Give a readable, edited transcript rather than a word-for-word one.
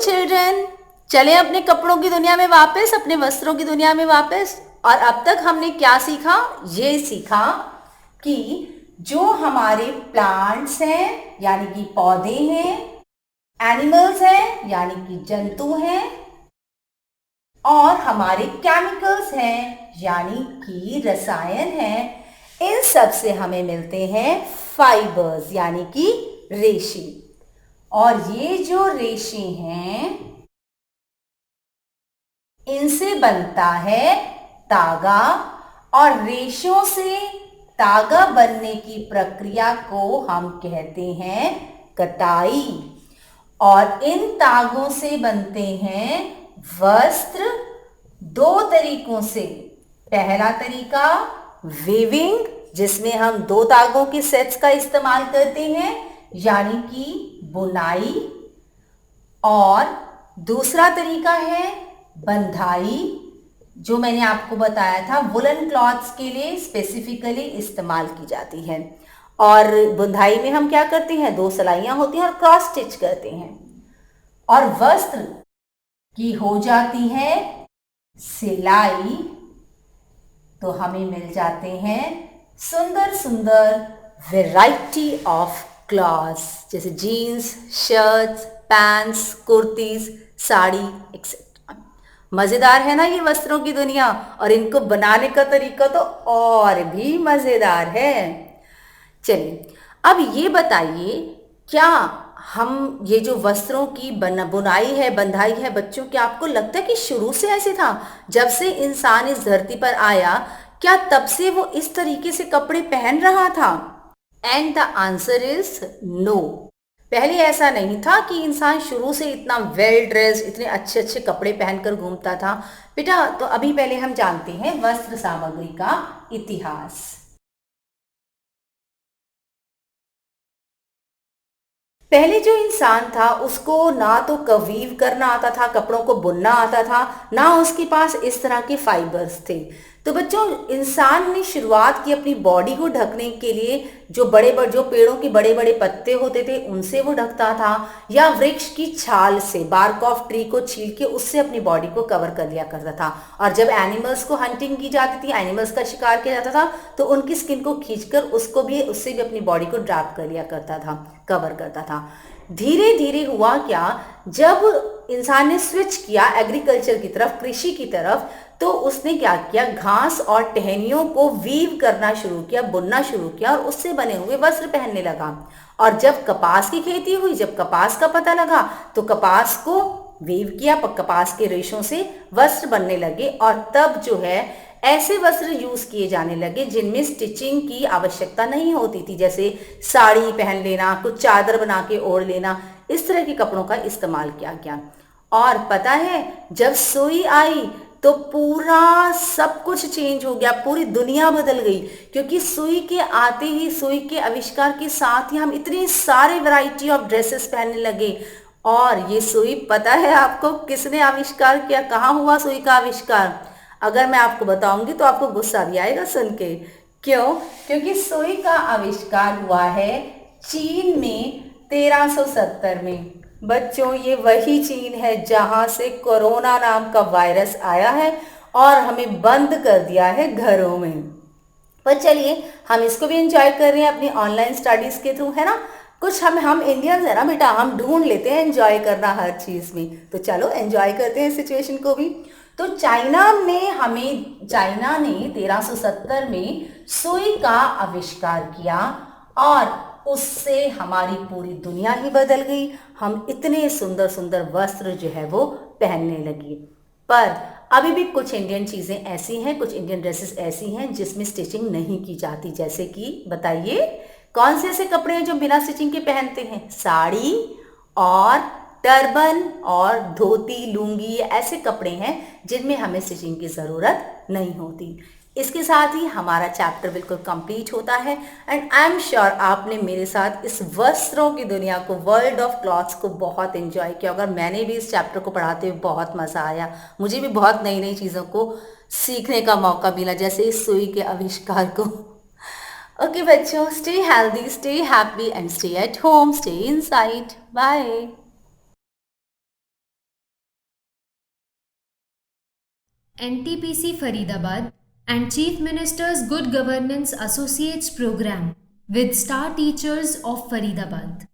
Children, चले अपने कपड़ों की दुनिया में वापस, अपने वस्त्रों की दुनिया में वापस। और अब तक हमने क्या सीखा? ये सीखा कि जो हमारे प्लांट्स हैं यानी कि पौधे हैं, एनिमल्स हैं यानी कि जंतु हैं, और हमारे केमिकल्स हैं यानी कि रसायन हैं, इन सब से हमें मिलते हैं फाइबर्स यानी कि रेशे। और ये जो रेशे हैं इनसे बनता है तागा, और रेशों से तागा बनने की प्रक्रिया को हम कहते हैं कताई। और इन तागों से बनते हैं वस्त्र दो तरीकों से। पहला तरीका वीविंग, जिसमें हम दो तागों के सेट्स का इस्तेमाल करते हैं यानी कि बुनाई। और दूसरा तरीका है बंधाई, जो मैंने आपको बताया था वुलन क्लॉथ्स के लिए स्पेसिफिकली इस्तेमाल की जाती है। और बुनाई में हम क्या करते हैं, दो सिलाइयां होती हैं और क्रॉस स्टिच करते हैं। और वस्त्र की हो जाती है सिलाई, तो हमें मिल जाते हैं सुंदर सुंदर वैरायटी ऑफ क्लॉथ्स, जैसे jeans, shirts, pants, kurtis, sari etcetera. मजेदार है ना ये वस्त्रों की दुनिया, और इनको बनाने का तरीका तो और भी मजेदार है। चलिए अब ये बताइए, क्या हम ये जो वस्त्रों की बुनाई है, बंधाई है, बच्चों, क्या आपको लगता है कि शुरू से ऐसे था? जब से इंसान इस धरती पर आया, क्या तब से वो इस तरीके से कपड़े पहन रहा था? And the answer is no. पहले ऐसा नहीं था कि इंसान शुरू से इतना वेल ड्रेस्ड, इतने अच्छे अच्छे कपड़े पहनकर घूमता था बेटा। तो अभी पहले हम जानते हैं वस्त्र सामग्री का इतिहास। पहले जो इंसान था उसको ना तो कवीव करना आता था, कपड़ों को बुनना आता था, ना उसके पास इस तरह के फाइबर्स थे। तो बच्चों, इंसान ने शुरुआत की अपनी बॉडी को ढकने के लिए जो पेड़ों के बड़े बड़े पत्ते होते थे उनसे वो ढकता था, या वृक्ष की छाल से, बार्क ऑफ ट्री को छील के उससे अपनी बॉडी को कवर कर लिया करता था। और जब एनिमल्स को हंटिंग की जाती थी, एनिमल्स का शिकार किया जाता था, तो उनकी स्किन को खींचकर उससे भी अपनी बॉडी को ड्रैप कर लिया करता था, कवर करता था। धीरे धीरे हुआ क्या, जब इंसान ने स्विच किया एग्रीकल्चर की तरफ, कृषि की तरफ, तो उसने क्या किया, घास और टहनियों को वीव करना शुरू किया, बुनना शुरू किया, और उससे बने हुए वस्त्र पहनने लगा। और जब कपास की खेती हुई, जब कपास का पता लगा, तो कपास को वीव किया, कपास के रेशों से वस्त्र बनने लगे। और तब जो है ऐसे वस्त्र यूज किए जाने लगे जिनमें स्टिचिंग की आवश्यकता नहीं होती थी, जैसे साड़ी पहन लेना, कुछ चादर बना के ओढ़ लेना, इस तरह के कपड़ों का इस्तेमाल किया गया। और पता है, जब सुई आई तो पूरा सब कुछ चेंज हो गया, पूरी दुनिया बदल गई। क्योंकि सुई के आते ही, सुई के आविष्कार के साथ ही हम इतने सारे वैरायटी ऑफ ड्रेसेस पहनने लगे। और ये सुई, पता है आपको किसने आविष्कार किया, कहाँ हुआ सुई का आविष्कार? अगर मैं आपको बताऊंगी तो आपको गुस्सा भी आएगा सुन के। क्यों? क्योंकि सुई का आविष्कार हुआ है चीन में 1370 में। बच्चों, ये वही चीन है जहां से कोरोना नाम का वायरस आया है और हमें बंद कर दिया है घरों में। पर चलिए, हम इसको भी एंजॉय कर रहे हैं अपनी ऑनलाइन स्टडीज के थ्रू, है ना। कुछ हम इंडियंस है ना बेटा, हम ढूंढ लेते हैं एंजॉय करना हर चीज में। तो चलो एंजॉय करते हैं सिचुएशन को भी। तो चाइना ने 1370 में सुई का आविष्कार किया, और उससे हमारी पूरी दुनिया ही बदल गई। हम इतने सुंदर सुंदर वस्त्र जो है वो पहनने लगे। पर अभी भी कुछ इंडियन चीज़ें ऐसी हैं, कुछ इंडियन ड्रेसेस ऐसी हैं जिसमें स्टिचिंग नहीं की जाती। जैसे कि बताइए, कौन से ऐसे कपड़े हैं जो बिना स्टिचिंग के पहनते हैं? साड़ी और टर्बन और धोती, लुंगी, ऐसे कपड़े हैं जिनमें हमें स्टिचिंग की ज़रूरत नहीं होती। इसके साथ ही हमारा चैप्टर बिल्कुल कंप्लीट होता है। एंड आई एम श्योर आपने मेरे साथ इस वस्त्रों की दुनिया को, वर्ल्ड ऑफ क्लॉथ्स को बहुत एंजॉय किया होगा। मैंने भी इस चैप्टर को पढ़ाते हुए बहुत मज़ा आया। मुझे भी बहुत नई नई चीज़ों को सीखने का मौका मिला, जैसे इस सुई के आविष्कार को। ओके बच्चों, stay healthy, stay happy and stay at home, stay inside. Bye. NTPC Faridabad and Chief Minister's Good Governance Associates Program with Star Teachers of Faridabad.